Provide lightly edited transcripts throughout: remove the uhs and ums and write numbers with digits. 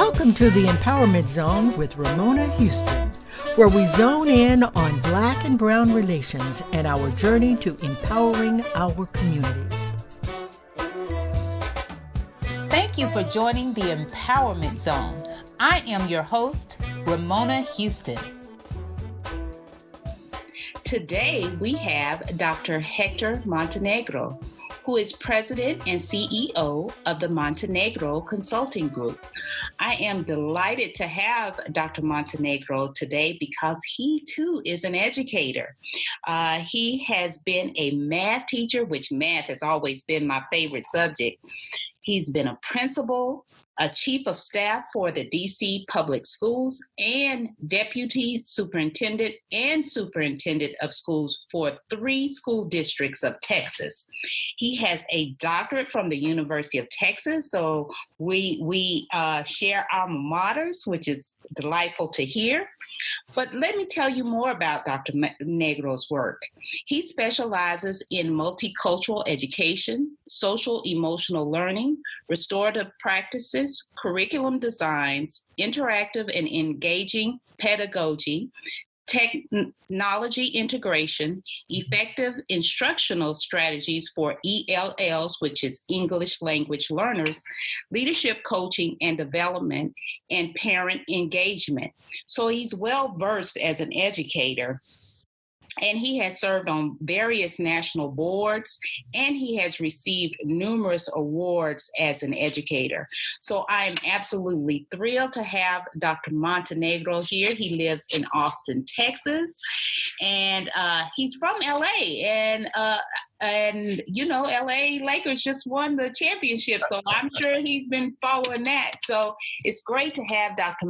Welcome to the Empowerment Zone with Ramona Houston, where we zone in on Black and Brown relations and our journey to empowering our communities. Thank you for joining the Empowerment Zone. I am your host, Ramona Houston. Today we have Dr. Hector Montenegro, who is President and CEO of the Montenegro Consulting Group. I am delighted to have Dr. Montenegro today because he too is an educator. He has been a math teacher, which math has always been my favorite subject. He's been a principal, a chief of staff for the DC Public Schools, and deputy superintendent and superintendent of schools for 3 school districts of Texas. He has a doctorate from the University of Texas, so we share alma maters, which is delightful to hear. But let me tell you more about Dr. Negro's work. He specializes in multicultural education, social emotional learning, restorative practices, curriculum designs, interactive and engaging pedagogy, technology integration, effective instructional strategies for ELLs, which is English language learners, leadership coaching and development, and parent engagement. So he's well versed as an educator. And he has served on various national boards, and he has received numerous awards as an educator. So I am absolutely thrilled to have Dr. Montenegro here. He lives in Austin, Texas, and he's from LA. And you know, LA Lakers just won the championship, so I'm sure he's been following that. So it's great to have Dr.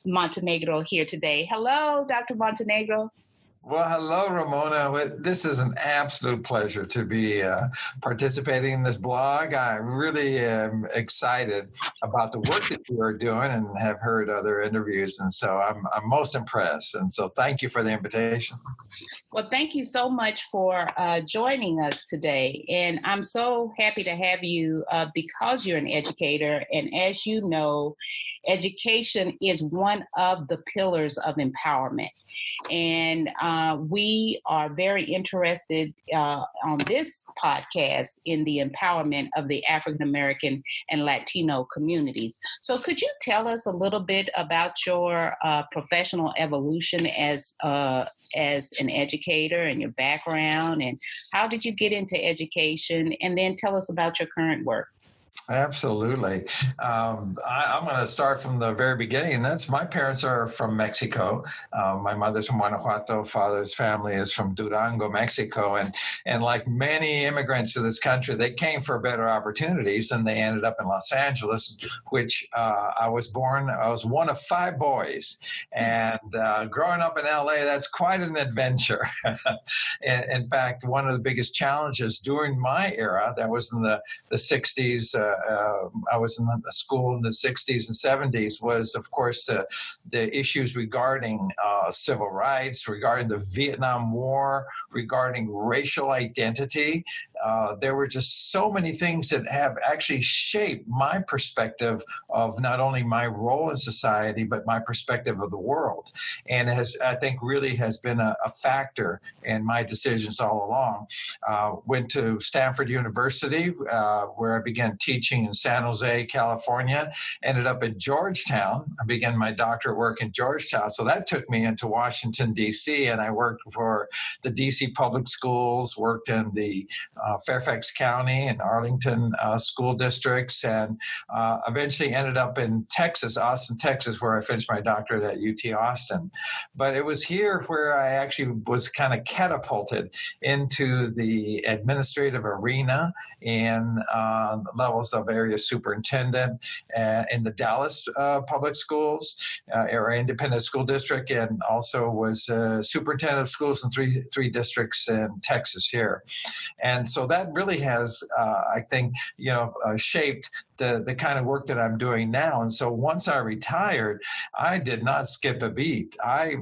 Montenegro here today. Hello, Dr. Montenegro. Well, hello, Ramona. This is an absolute pleasure to be participating in this blog. I really am excited about the work that you are doing and have heard other interviews. And so I'm most impressed. And so thank you for the invitation. Well, thank you so much for joining us today. And I'm so happy to have you because you're an educator. And as you know, education is one of the pillars of empowerment. And we are very interested on this podcast in the empowerment of the African American and Latino communities. So could you tell us a little bit about your professional evolution as an educator and your background, and how did you get into education? And then tell us about your current work. Absolutely. I'm going to start from the very beginning. My parents are from Mexico. My mother's from Guanajuato. Father's family is from Durango, Mexico. And like many immigrants to this country, they came for better opportunities, and they ended up in Los Angeles, which I was one of 5 boys. And growing up in LA, that's quite an adventure. In fact, one of the biggest challenges during my era, that was in the 60s, I was in the school in the 60s and 70s, was, of course, the issues regarding civil rights, regarding the Vietnam War, regarding racial identity. There were just so many things that have actually shaped my perspective of not only my role in society, but my perspective of the world. And I think really has been a factor in my decisions all along. Went to Stanford University, where I began teaching in San Jose, California, ended up in Georgetown. I began my doctorate work in Georgetown. So that took me into Washington, D.C., and I worked for the D.C. Public Schools, worked in the Fairfax County and Arlington school districts, and eventually ended up in Texas, Austin, Texas, where I finished my doctorate at UT Austin. But it was here where I actually was kind of catapulted into the administrative arena in levels of area superintendent in the Dallas public schools or independent school district, and also was superintendent of schools in three districts in Texas here. And so that really has, I think, shaped the kind of work that I'm doing now. And so once I retired, I did not skip a beat. I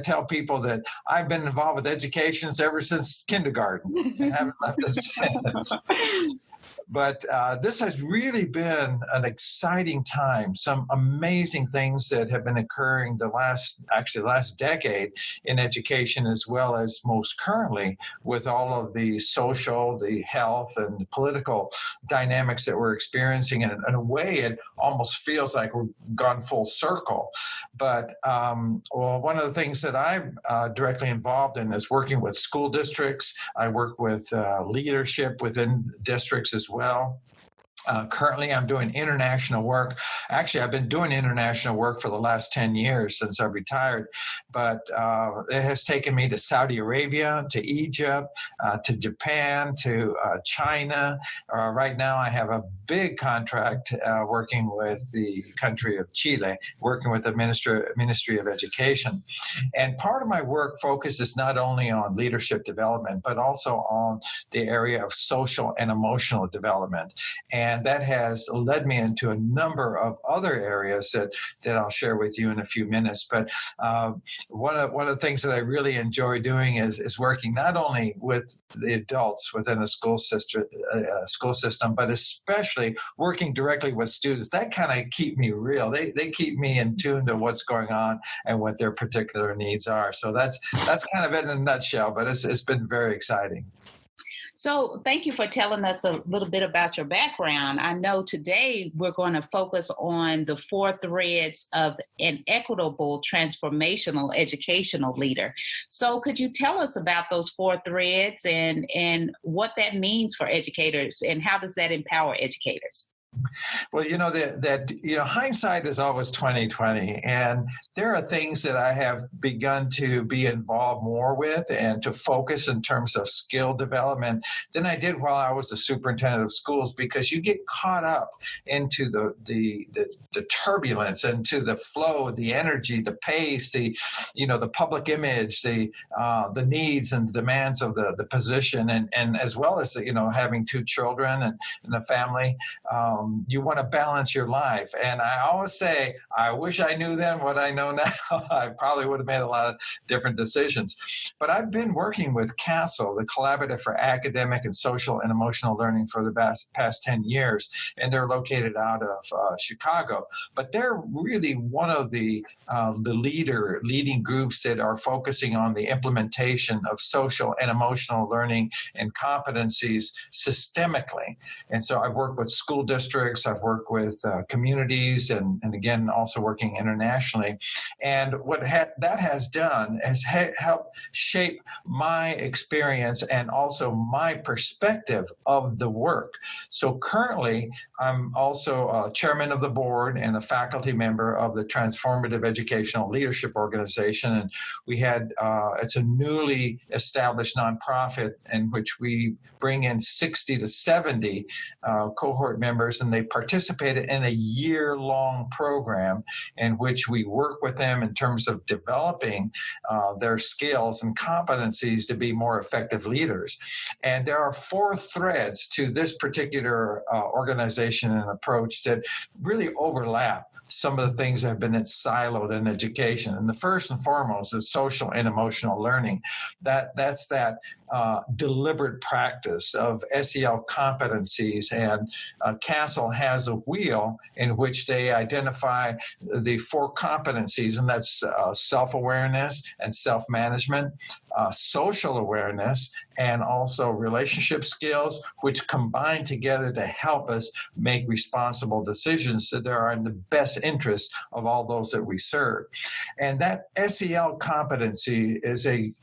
tell people that I've been involved with education ever since kindergarten and haven't left it since. But this has really been an exciting time. Some amazing things that have been occurring the last decade in education, as well as most currently with all of the social, the health, and the political dynamics that we're experiencing. And in a way, it almost feels like we've gone full circle. But one of the things that I'm directly involved in is working with school districts. I work with leadership within districts as well. Currently, I'm doing international work. Actually, I've been doing international work for the last 10 years since I retired, but it has taken me to Saudi Arabia, to Egypt, to Japan, to China. Right now, I have a big contract working with the country of Chile, working with the Ministry of Education. And part of my work focuses not only on leadership development, but also on the area of social and emotional development. And that has led me into a number of other areas that I'll share with you in a few minutes. But one of the things that I really enjoy doing is working not only with the adults within a school system, but especially working directly with students. That kind of keep me real. They keep me in tune to what's going on and what their particular needs are. So that's kind of it in a nutshell. But it's been very exciting. So thank you for telling us a little bit about your background. I know today we're going to focus on the 4 threads of an equitable transformational educational leader. So could you tell us about those 4 threads and what that means for educators and how does that empower educators? Well, hindsight is always 20/20, and there are things that I have begun to be involved more with and to focus in terms of skill development than I did while I was the superintendent of schools, because you get caught up into the turbulence, into the flow, the energy, the pace, the public image, the needs and demands of the position, and as well as having 2 children and a family. You want to balance your life. And I always say, I wish I knew then what I know now. I probably would have made a lot of different decisions. But I've been working with CASEL, the Collaborative for Academic and Social and Emotional Learning, for the past 10 years. And they're located out of Chicago. But they're really one of the leading groups that are focusing on the implementation of social and emotional learning and competencies systemically. And so I've worked with school districts, I've worked with communities, and again, also working internationally. And what that has done is helped shape my experience and also my perspective of the work. So currently, I'm also a chairman of the board and a faculty member of the Transformative Educational Leadership organization. And we had, it's a newly established nonprofit in which we bring in 60 to 70 cohort members, and they participated in a year-long program in which we work with them in terms of developing their skills and competencies to be more effective leaders. And there are 4 threads to this particular organization and approach that really overlap some of the things that have been siloed in education. And the first and foremost is social and emotional learning. That's deliberate practice of SEL competencies. And CASEL has a wheel in which they identify the 4 competencies, and that's self-awareness and self-management, social awareness, and also relationship skills, which combine together to help us make responsible decisions that are in the best interest of all those that we serve. And that SEL competency is an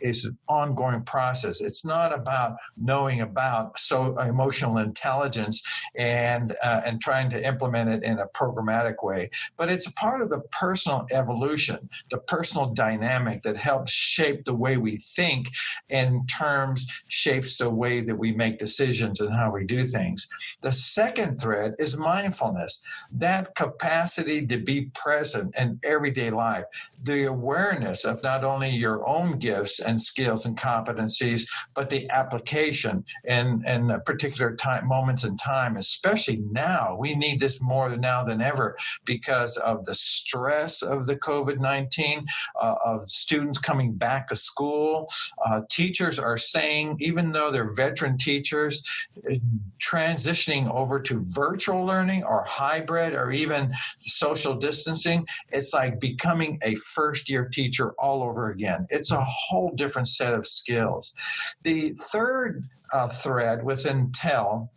ongoing process. It's not about knowing about emotional intelligence and trying to implement it in a programmatic way, but it's a part of the personal evolution, the personal dynamic that helps shape the way we think, in terms shapes the way that we make decisions and how we do things. The second thread is mindfulness, that capacity to be present in everyday life, the awareness of not only your own gifts and skills and competencies, but the application and particular moments in time, especially now. We need this more now than ever because of the stress of the COVID-19, of students coming back to school. Teachers are saying, even though they're veteran teachers, transitioning over to virtual learning or hybrid or even social distancing, it's like becoming a first-year teacher all over again. It's a whole different set of skills. The third thread within TEL,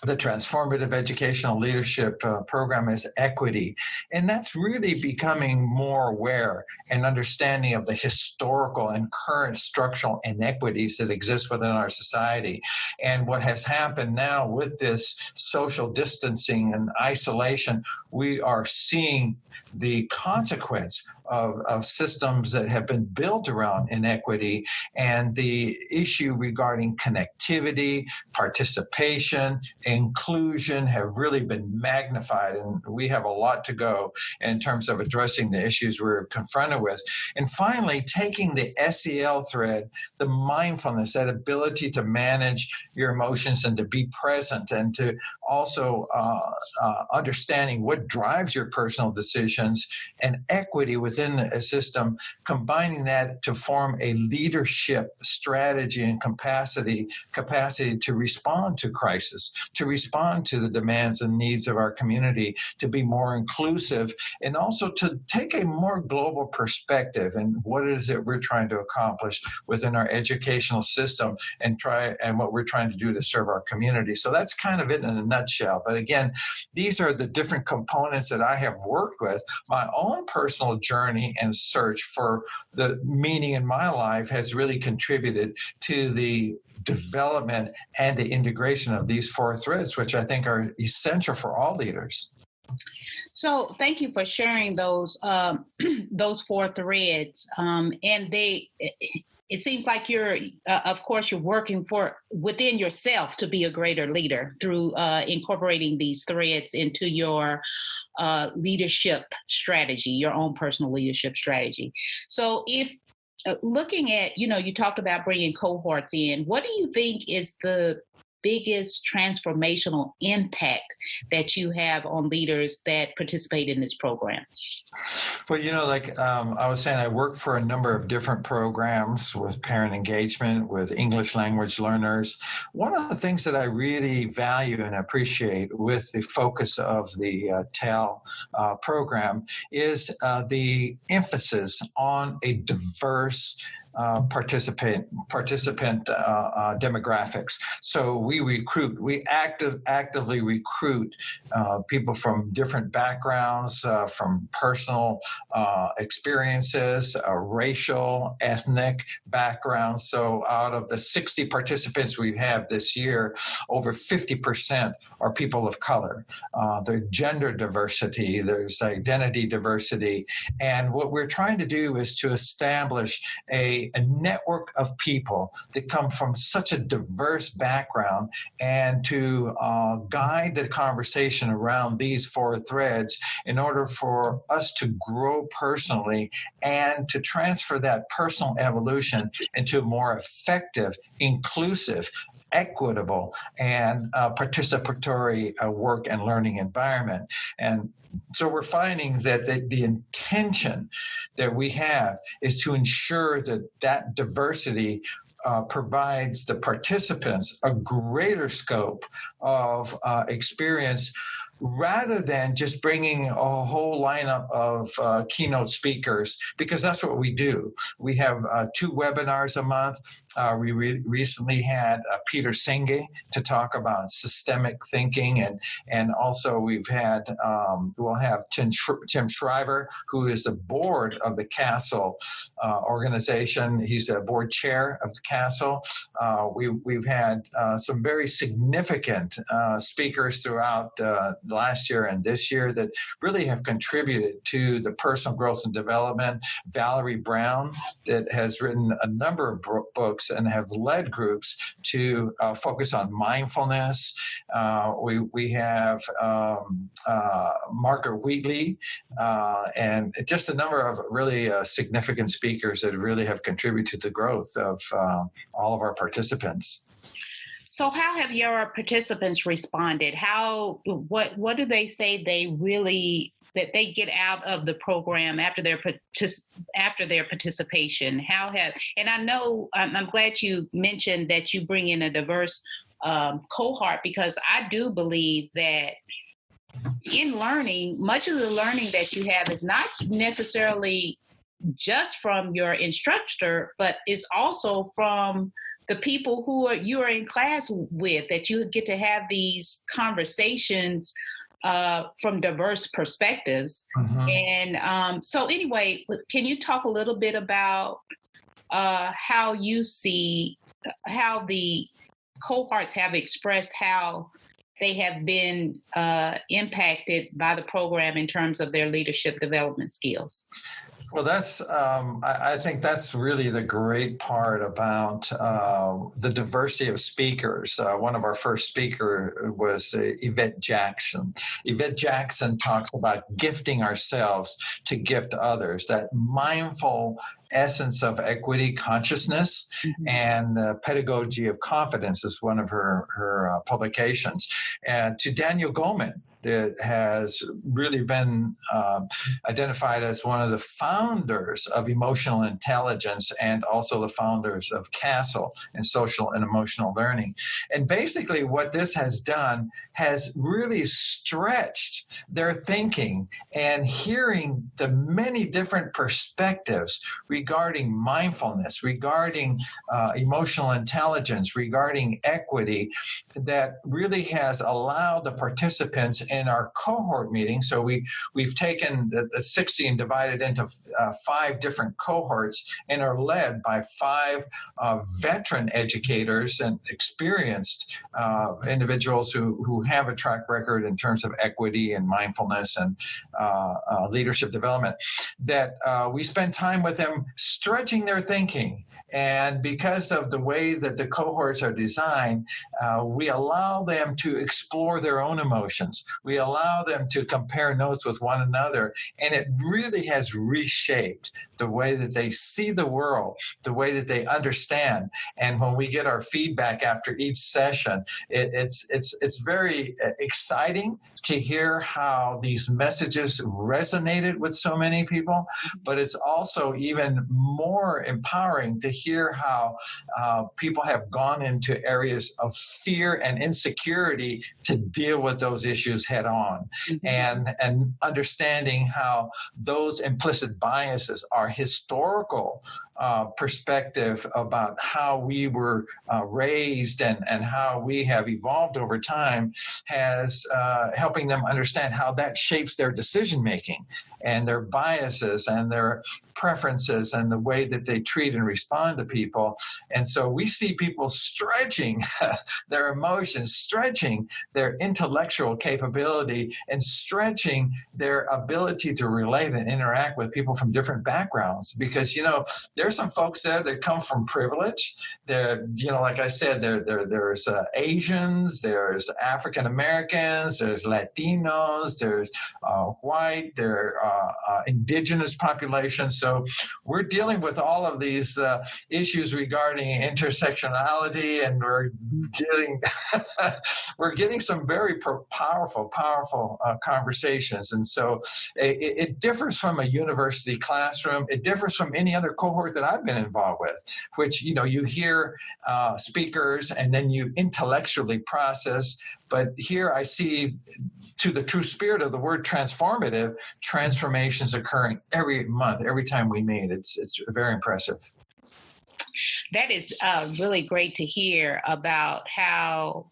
the Transformative Educational Leadership program, is equity. And that's really becoming more aware and understanding of the historical and current structural inequities that exist within our society. And what has happened now with this social distancing and isolation, we are seeing the consequence of systems that have been built around inequity, and the issue regarding connectivity, participation, inclusion have really been magnified. And we have a lot to go in terms of addressing the issues we're confronted with. And finally, taking the SEL thread, the mindfulness, that ability to manage your emotions and to be present, and to also understanding what drives your personal decisions, and equity within a system, combining that to form a leadership strategy and capacity to respond to crisis, to respond to the demands and needs of our community, to be more inclusive, and also to take a more global perspective and what it is that we're trying to accomplish within our educational system, and what we're trying to do to serve our community. So that's kind of it in a nutshell. But again, these are the different components that I have worked with. My own personal journey and search for the meaning in my life has really contributed to the development and the integration of these four threads, which I think are essential for all leaders. So thank you for sharing those four threads. And it seems like you're working within yourself to be a greater leader through incorporating these threads into your leadership strategy, your own personal leadership strategy. So if looking at, you talked about bringing cohorts in, what do you think is the biggest transformational impact that you have on leaders that participate in this program? Well, I was saying, I work for a number of different programs with parent engagement, with English language learners. One of the things that I really value and appreciate with the focus of the TEL program is the emphasis on a diverse participant demographics. So we actively recruit people from different backgrounds, from personal experiences, racial, ethnic backgrounds. So out of the 60 participants we have this year, over 50% are people of color. There's gender diversity, there's identity diversity. And what we're trying to do is to establish a network of people that come from such a diverse background, and to guide the conversation around these four threads in order for us to grow personally and to transfer that personal evolution into a more effective, inclusive, equitable, and participatory work and learning environment. And so we're finding that the intention that we have is to ensure that diversity provides the participants a greater scope of experience, rather than just bringing a whole lineup of keynote speakers, because that's what we do. We have 2 webinars a month. We recently had Peter Senge to talk about systemic thinking, and also we'll have Tim Shriver, who is the board of the CASEL organization. He's a board chair of the CASEL. We've had some very significant speakers throughout last year and this year that really have contributed to the personal growth and development. Valerie Brown, that has written a number of books and have led groups to focus on mindfulness. We have Margaret Wheatley, and just a number of really significant speakers that really have contributed to the growth of all of our participants. So how have your participants responded? What do they say that they get out of the program after their participation? And I know I'm glad you mentioned that you bring in a diverse cohort, because I do believe that in learning, much of the learning that you have is not necessarily just from your instructor, but it's also from the people who you are in class with, that you get to have these conversations from diverse perspectives. Mm-hmm. And so anyway, can you talk a little bit about how you see how the cohorts have expressed how they have been impacted by the program in terms of their leadership development skills? Well, I think that's really the great part about the diversity of speakers. One of our first speakers was Yvette Jackson. Yvette Jackson talks about gifting ourselves to gift others, that mindful essence of equity consciousness, mm-hmm. and pedagogy of confidence is one of her publications. And to Daniel Goleman, that has really been identified as one of the founders of emotional intelligence and also the founders of CASEL and social and emotional learning. And basically what this has done has really stretched their thinking and hearing the many different perspectives regarding mindfulness, regarding emotional intelligence, regarding equity, that really has allowed the participants in our cohort meeting. So we've taken the 60 and divided into 5 different cohorts and are led by 5 veteran educators and experienced individuals who have a track record in terms of equity and mindfulness and leadership development, that we spend time with them stretching their thinking. And because of the way that the cohorts are designed, we allow them to explore their own emotions. We allow them to compare notes with one another. And it really has reshaped the way that they see the world, the way that they understand. And when we get our feedback after each session, it's very exciting to hear how these messages resonated with so many people. But it's also even more empowering to hear how people have gone into areas of fear and insecurity to deal with those issues head on, mm-hmm. and understanding how those implicit biases are historical perspective about how we were raised and how we have evolved over time, has helping them understand how that shapes their decision making and their biases and their preferences and the way that they treat and respond to people. And so we see people stretching their emotions, stretching their intellectual capability, and stretching their ability to relate and interact with people from different backgrounds. Because, there's some folks there that come from privilege. There, like I said, there's Asians, there's African Americans, there's Latinos, there's white, there are indigenous populations. So we're dealing with all of these issues regarding intersectionality, and we're getting some very powerful conversations. And so it differs from a university classroom. It differs from any other cohort that I've been involved with, which, you hear speakers and then you intellectually process. But here I see, to the true spirit of the word transformative, transformations occurring every month, every time we meet. It's very impressive. That is really great to hear about how,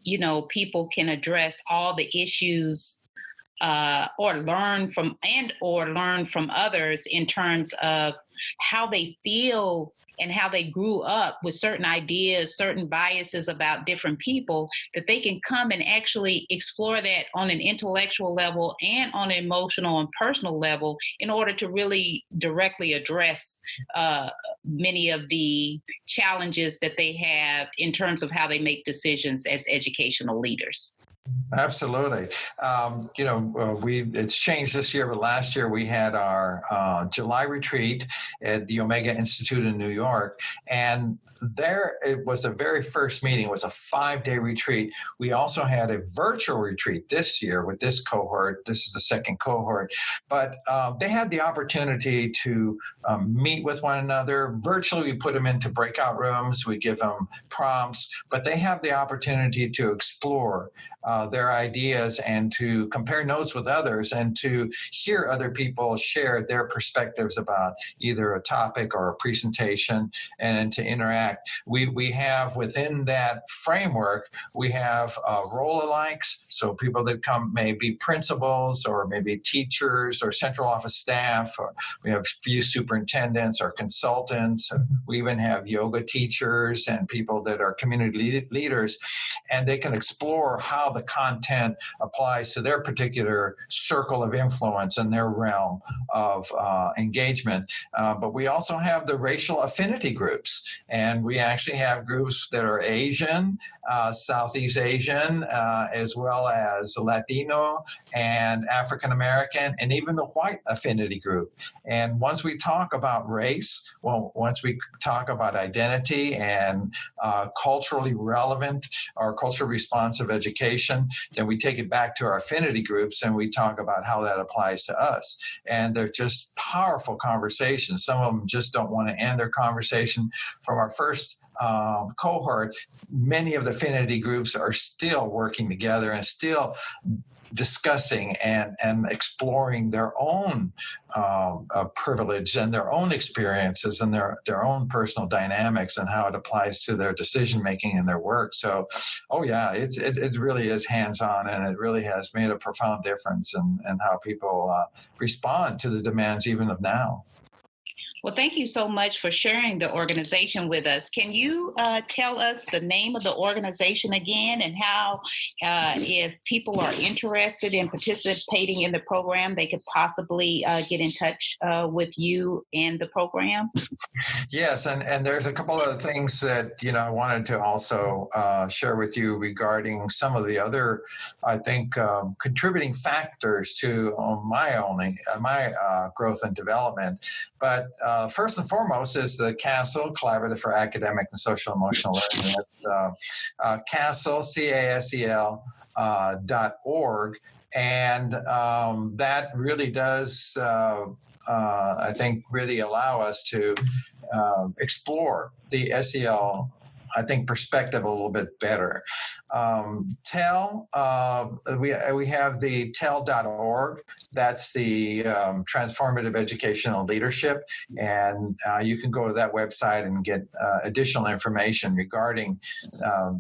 people can address all the issues or learn from others in terms of how they feel and how they grew up with certain ideas, certain biases about different people, that they can come and actually explore that on an intellectual level and on an emotional and personal level in order to really directly address many of the challenges that they have in terms of how they make decisions as educational leaders. Absolutely. It's changed this year, but last year we had our July retreat at the Omega Institute in New York. And there it was the very first meeting. It was a 5-day retreat. We also had a virtual retreat this year with this cohort. This is the second cohort. But they had the opportunity to meet with one another. Virtually, we put them into breakout rooms. We give them prompts, but they have the opportunity to explore their ideas and to compare notes with others and to hear other people share their perspectives about either a topic or a presentation and to interact. We have within that framework, we have role-alikes. So people that come may be principals or maybe teachers or central office staff. Or we have a few superintendents or consultants. We even have yoga teachers and people that are community leaders, and they can explore how the content applies to their particular circle of influence and their realm of engagement. But we also have the racial affinity groups, and we actually have groups that are Asian, Southeast Asian, as well as Latino and African American, and even the white affinity group. And once we talk about race, once we talk about identity and culturally relevant or culturally responsive education, then we take it back to our affinity groups and we talk about how that applies to us. And they're just powerful conversations. Some of them just don't want to end their conversation. From our first cohort, many of the affinity groups are still working together and still discussing and exploring their own privilege and their own experiences and their own personal dynamics and how it applies to their decision making and their work. So, it really is hands-on, and it really has made a profound difference in how people respond to the demands even of now. Well, thank you so much for sharing the organization with us. Can you tell us the name of the organization again, and how, if people are interested in participating in the program, they could possibly get in touch with you and the program? Yes, and there's a couple of things that I wanted to also share with you regarding some of the other, I think, contributing factors to my growth and development. But first and foremost is the CASEL, Collaborative for Academic and Social Emotional Learning. It's CASEL, CASEL .org. And that really does, I think, really allow us to explore the SEL, I think, perspective a little bit better. TEL, we have the TEL.org. That's the Transformative Educational Leadership. And you can go to that website and get additional information regarding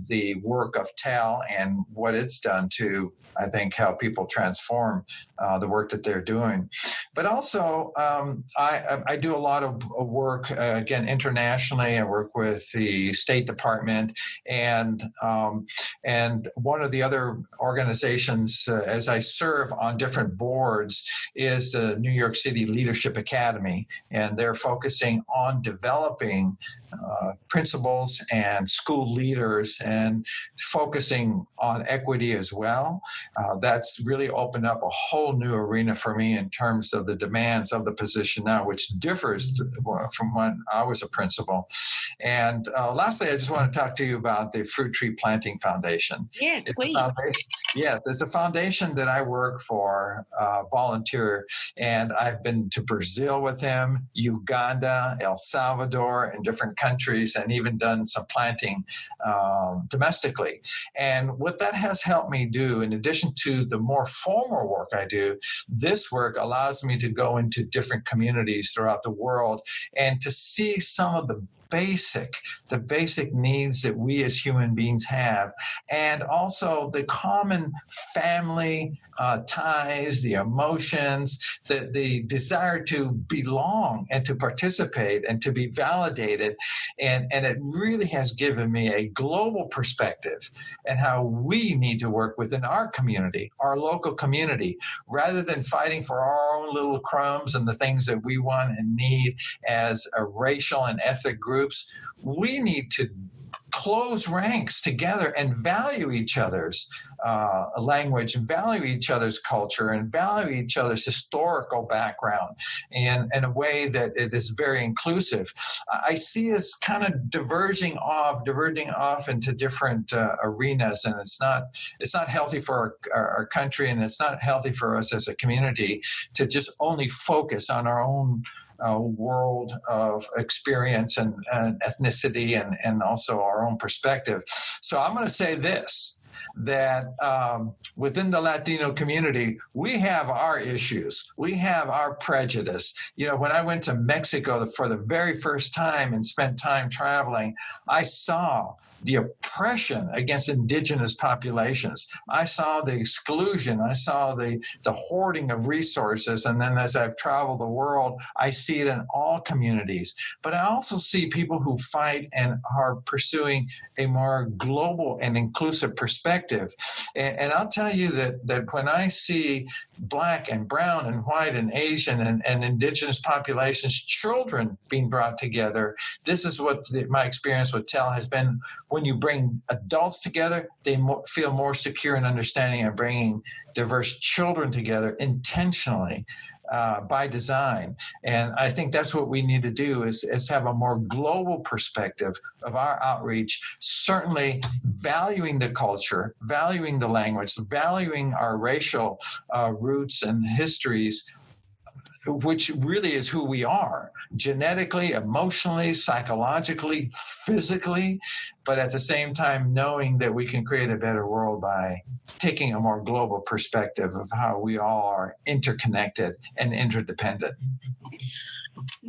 the work of TEL and what it's done to, I think, help people transform the work that they're doing. But also, I do a lot of work, again, internationally. I work with the State Department, and one of the other organizations, as I serve on different boards, is the New York City Leadership Academy, and they're focusing on developing principals and school leaders and focusing on equity as well. That's really opened up a whole new arena for me in terms of the demands of the position now, which differs from when I was a principal. And lastly, I just want to talk to you about the Fruit Tree Planting Foundation. Yes, please. Yes, it's a foundation that I work for, volunteer, and I've been to Brazil with them, Uganda, El Salvador, and different countries, and even done some planting domestically. And what that has helped me do, in addition to the more formal work I do, this work allows me to go into different communities throughout the world and to see some of the basic needs that we as human beings have, and also the common family ties, the emotions, the desire to belong and to participate and to be validated. And it really has given me a global perspective and how we need to work within our community, our local community, rather than fighting for our own little crumbs and the things that we want and need as a racial and ethnic groups. We need to close ranks together and value each other's language, and value each other's culture, and value each other's historical background in a way that it is very inclusive. I see us kind of diverging off into different arenas, and it's not healthy for our country, and it's not healthy for us as a community to just only focus on our own world of experience and ethnicity and also our own perspective. So I'm going to say this, that within the Latino community, we have our issues. We have our prejudice. When I went to Mexico for the very first time and spent time traveling, I saw the oppression against indigenous populations. I saw the exclusion. I saw the hoarding of resources. And then as I've traveled the world, I see it in all communities. But I also see people who fight and are pursuing a more global and inclusive perspective. And I'll tell you that when I see Black and brown and white and Asian and indigenous populations, children being brought together, this is what my experience with TEL has been. When you bring adults together, they feel more secure in understanding and bringing diverse children together intentionally by design. And I think that's what we need to do is have a more global perspective of our outreach, certainly valuing the culture, valuing the language, valuing our racial roots and histories, which really is who we are, genetically, emotionally, psychologically, physically, but at the same time knowing that we can create a better world by taking a more global perspective of how we all are interconnected and interdependent.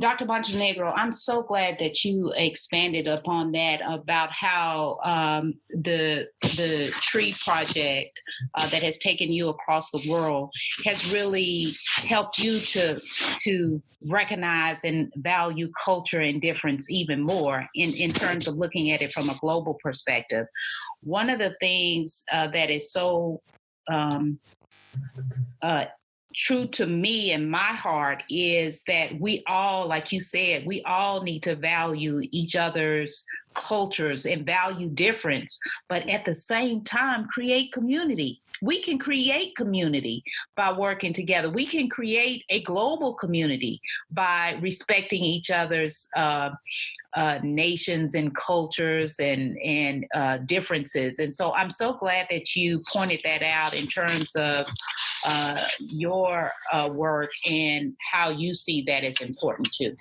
Dr. Montenegro, I'm so glad that you expanded upon that about how the tree project that has taken you across the world has really helped you to recognize and value culture and difference even more in terms of looking at it from a global perspective. One of the things that is so true to me and my heart is that we all, like you said, we all need to value each other's cultures and value difference, but at the same time, create community. We can create community by working together. We can create a global community by respecting each other's nations and cultures and differences. And so I'm so glad that you pointed that out in terms of your work and how you see that as important too.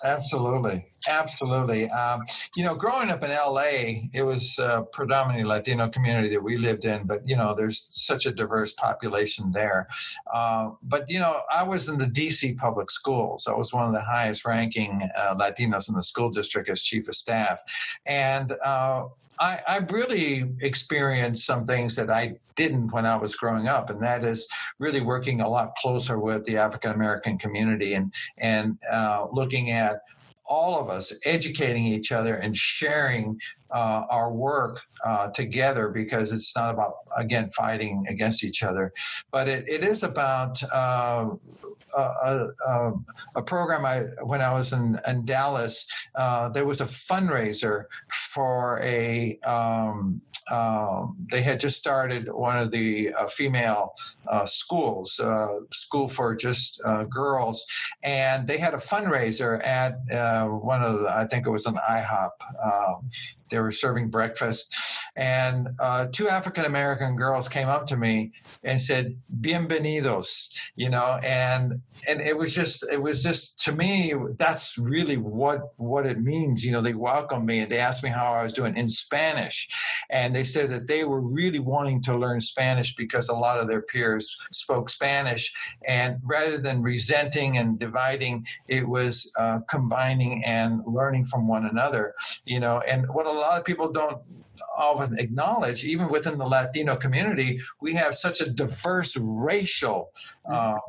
Absolutely. Growing up in LA, it was a predominantly Latino community that we lived in, but, there's such a diverse population there. But I was in the DC public schools. I was one of the highest ranking Latinos in the school district as chief of staff. And I really experienced some things that I didn't when I was growing up, and that is really working a lot closer with the African American community and looking at all of us educating each other and sharing our work together, because it's not about, again, fighting against each other, but it is about a program. When I was in Dallas, there was a fundraiser for they had just started one of the female schools, school for just girls, and they had a fundraiser at one of the, I think it was an IHOP. They were serving breakfast, And two African-American girls came up to me and said, "Bienvenidos," and it was just to me, that's really what it means. They welcomed me and they asked me how I was doing in Spanish. And they said that they were really wanting to learn Spanish because a lot of their peers spoke Spanish. And rather than resenting and dividing, it was combining and learning from one another, and what a lot of people don't often acknowledge, even within the Latino community, we have such a diverse racial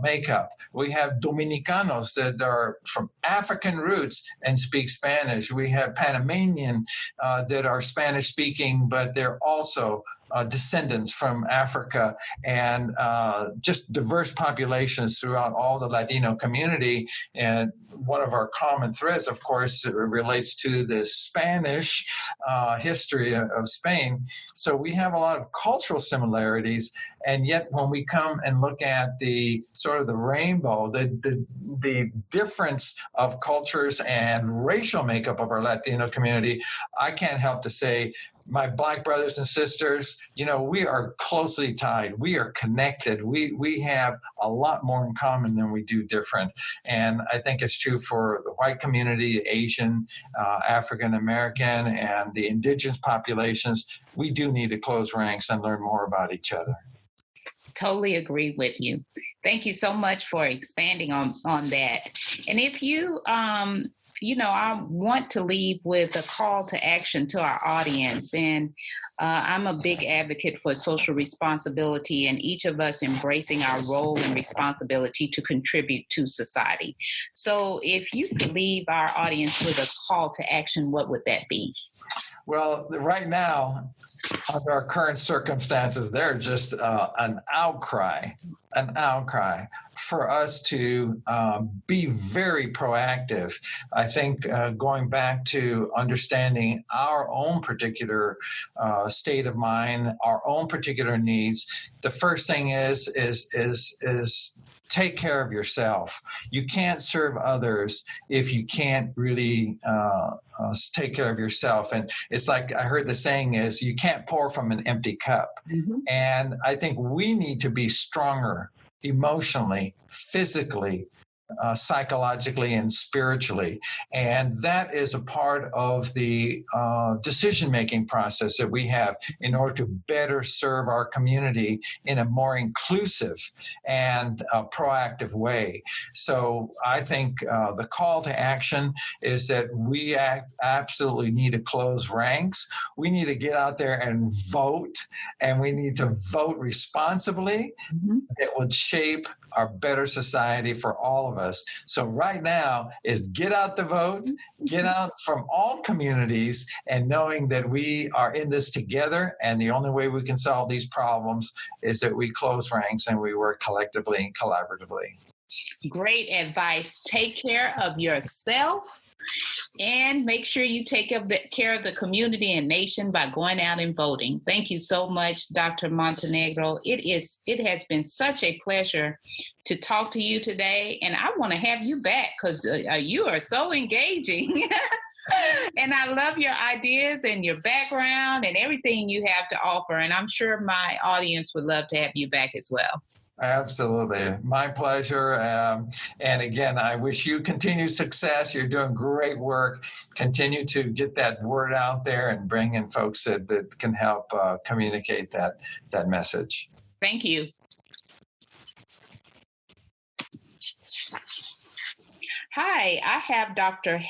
makeup. We have Dominicanos that are from African roots and speak Spanish. We have Panamanian that are Spanish speaking, but they're also descendants from Africa, and just diverse populations throughout all the Latino community. And one of our common threads, of course, relates to the Spanish history of Spain. So we have a lot of cultural similarities, and yet when we come and look at the sort of the rainbow, the difference of cultures and racial makeup of our Latino community, I can't help to say, my Black brothers and sisters, we are closely tied. We are connected. We have a lot more in common than we do different. And I think it's true for the white community, Asian, African American, and the indigenous populations. We do need to close ranks and learn more about each other. Totally agree with you. Thank you so much for expanding on that. And if you I want to leave with a call to action to our audience. And I'm a big advocate for social responsibility and each of us embracing our role and responsibility to contribute to society. So if you could leave our audience with a call to action, what would that be? Well, right now, under our current circumstances, there's just an outcry for us to be very proactive. I think going back to understanding our own particular state of mind, our own particular needs, the first thing is take care of yourself. You can't serve others if you can't really take care of yourself. And it's like I heard the saying is, you can't pour from an empty cup. Mm-hmm. And I think we need to be stronger emotionally, physically, psychologically, and spiritually. And that is a part of the decision-making process that we have in order to better serve our community in a more inclusive and proactive way. So I think the call to action is that we absolutely need to close ranks. We need to get out there and vote, and we need to vote responsibly. Mm-hmm. It would shape our better society for all of us. So right now is get out the vote, get out from all communities, and knowing that we are in this together, and the only way we can solve these problems is that we close ranks and we work collectively and collaboratively. Great advice. Take care of yourself and make sure you take care of the community and nation by going out and voting. Thank you so much, Dr. Montenegro. It has been such a pleasure to talk to you today, and I want to have you back because you are so engaging. And I love your ideas and your background and everything you have to offer, and I'm sure my audience would love to have you back as well. Absolutely. My pleasure. And again, I wish you continued success. You're doing great work. Continue to get that word out there and bring in folks that can help communicate that message. Thank you. Hi, I have Dr.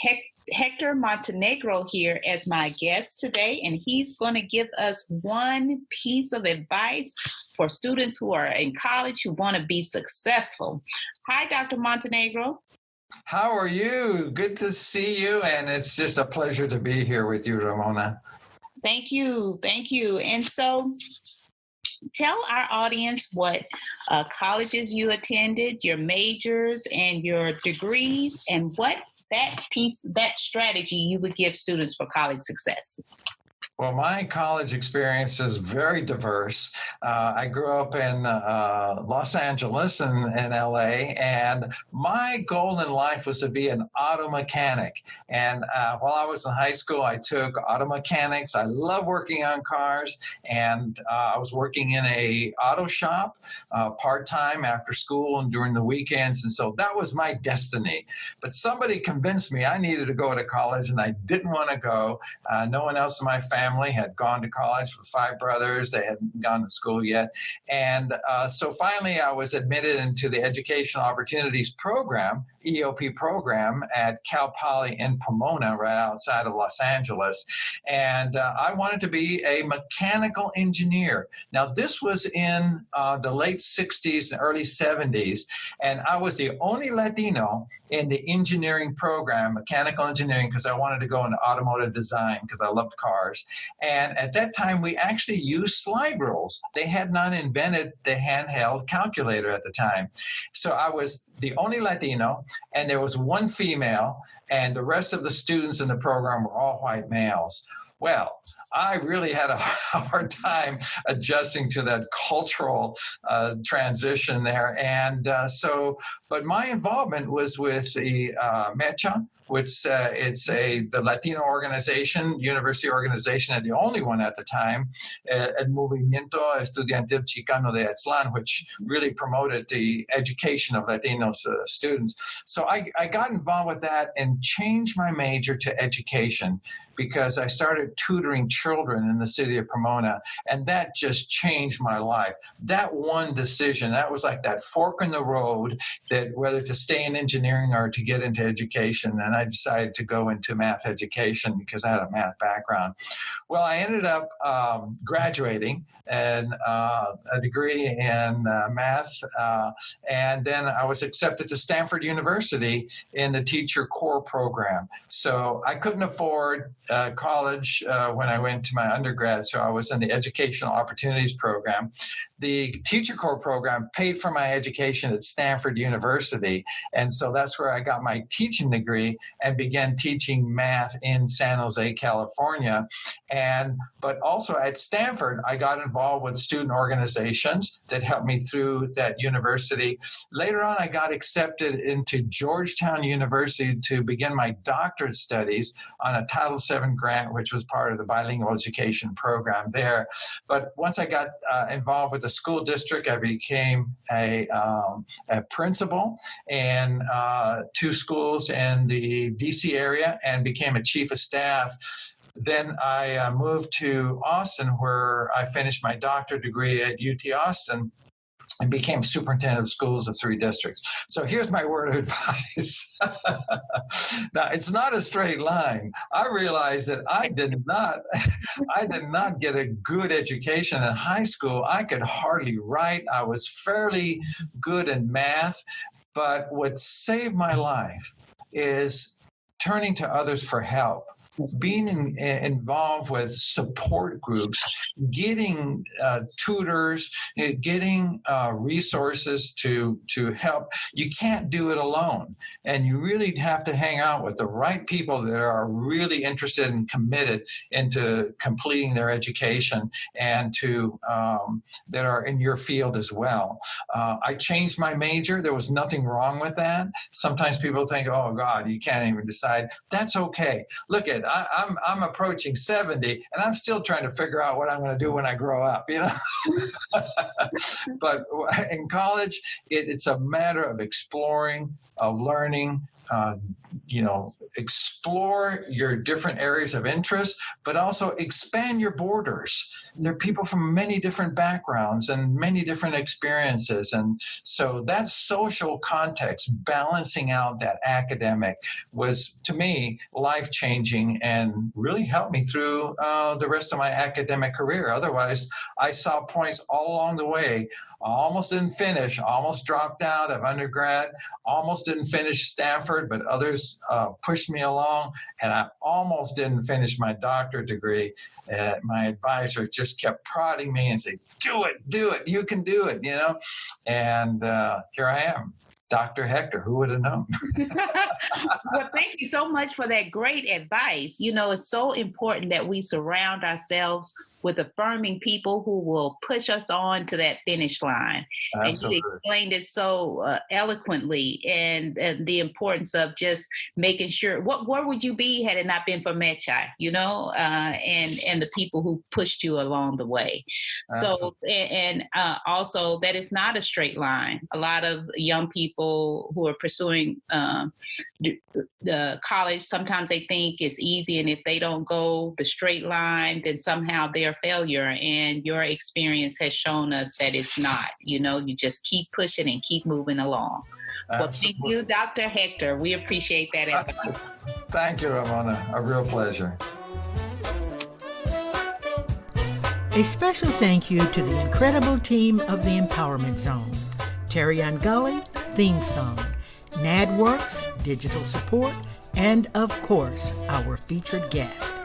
Hector Montenegro here as my guest today, and he's going to give us one piece of advice for students who are in college who want to be successful. Hi, Dr. Montenegro. How are you? Good to see you, and it's just a pleasure to be here with you, Ramona. Thank you. And so tell our audience what colleges you attended, your majors and your degrees, and what that strategy you would give students for college success. Well, my college experience is very diverse. I grew up in Los Angeles and LA, and my goal in life was to be an auto mechanic. And while I was in high school, I took auto mechanics. I love working on cars, and I was working in a auto shop part-time after school and during the weekends. And so that was my destiny. But somebody convinced me I needed to go to college, and I didn't want to go. No one else in my family had gone to college with 5 brothers. They hadn't gone to school yet. And so finally, I was admitted into the Educational Opportunities Program, EOP program at Cal Poly in Pomona, right outside of Los Angeles. And I wanted to be a mechanical engineer. Now, this was in the late 60s and early 70s. And I was the only Latino in the engineering program, mechanical engineering, because I wanted to go into automotive design because I loved cars. And at that time, we actually used slide rules. They had not invented the handheld calculator at the time. So I was the only Latino, and there was one female, and the rest of the students in the program were all white males. Well, I really had a hard time adjusting to that cultural transition there. And but my involvement was with the MECHA, which the Latino organization, university organization, and the only one at the time, El Movimiento Estudiantil Chicano de Aztlán, which really promoted the education of Latino students. So I got involved with that and changed my major to education because I started tutoring children in the city of Pomona, and that just changed my life. That one decision, that was like that fork in the road, that whether to stay in engineering or to get into education. And I decided to go into math education because I had a math background. Well, I ended up graduating and a degree in math, and then I was accepted to Stanford University in the teacher core program. So I couldn't afford college when I went to my undergrad, so I was in the Educational Opportunities Program. The teacher core program paid for my education at Stanford University, and so that's where I got my teaching degree and began teaching math in San Jose, California. But also at Stanford, I got involved with student organizations that helped me through that university. Later on, I got accepted into Georgetown University to begin my doctorate studies on a Title VII grant, which was part of the bilingual education program there. But once I got involved with the school district, I became a principal in 2 schools in the DC area and became a chief of staff. Then I moved to Austin, where I finished my doctorate degree at UT Austin and became superintendent of schools of 3 districts. So here's my word of advice. Now, it's not a straight line. I realized that I did not get a good education in high school. I could hardly write. I was fairly good in math. But what saved my life is turning to others for help, being involved with support groups, getting tutors, getting resources to help. You can't do it alone. And you really have to hang out with the right people that are really interested and committed into completing their education and that are in your field as well. I changed my major. There was nothing wrong with that. Sometimes people think, oh, God, you can't even decide. That's okay. Look at I'm approaching 70, and I'm still trying to figure out what I'm going to do when I grow up, you know. But in college, it's a matter of exploring, of learning. Explore your different areas of interest, but also expand your borders. There are people from many different backgrounds and many different experiences. And so that social context, balancing out that academic, was, to me, life-changing and really helped me through the rest of my academic career. Otherwise, I saw points all along the way. I almost didn't finish, almost dropped out of undergrad, almost didn't finish Stanford, but others pushed me along, and I almost didn't finish my doctorate degree. My advisor just kept prodding me and saying, do it, you can do it, you know? And here I am. Dr. Hector. Who would have known? Well, thank you so much for that great advice. It's so important that we surround ourselves with affirming people who will push us on to that finish line. Absolutely. And you explained it so eloquently, and the importance of just making sure. Where would you be had it not been for Mecha, and the people who pushed you along the way. Absolutely. So, and also that it's not a straight line. A lot of young people who are pursuing the college, sometimes they think it's easy, and if they don't go the straight line, then somehow they're a failure. And your experience has shown us that it's not. You just keep pushing and keep moving along. Well, thank you, Dr. Hector. We appreciate that advice. Thank you, Ramona. A real pleasure. A special thank you to the incredible team of the Empowerment Zone. Terry Ann Gully, theme song. NADWorks, digital support, and of course, our featured guest.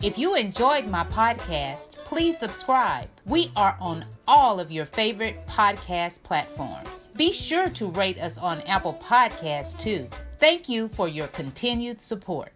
If you enjoyed my podcast, please subscribe. We are on all of your favorite podcast platforms. Be sure to rate us on Apple Podcasts too. Thank you for your continued support.